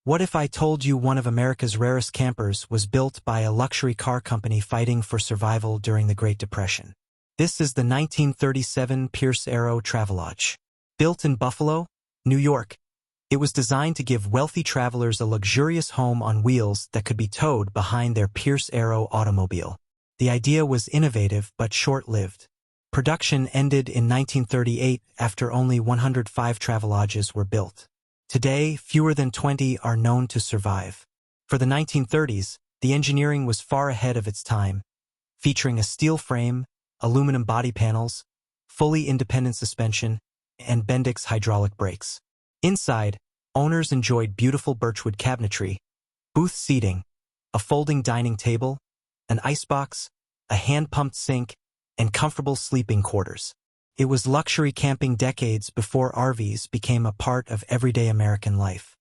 What if I told you one of America's rarest campers was built by a luxury car company fighting for survival during the Great Depression? This is the 1937 Pierce Arrow Travelodge. Built in Buffalo, New York, it was designed to give wealthy travelers a luxurious home on wheels that could be towed behind their Pierce Arrow automobile. The idea was innovative but short-lived. Production ended in 1938 after only 105 Travelodges were built. Today, fewer than 20 are known to survive. For the 1930s, the engineering was far ahead of its time, featuring a steel frame, aluminum body panels, fully independent suspension, and Bendix hydraulic brakes. Inside, owners enjoyed beautiful birchwood cabinetry, booth seating, a folding dining table, an icebox, a hand-pumped sink, and comfortable sleeping quarters. It was luxury camping decades before RVs became a part of everyday American life.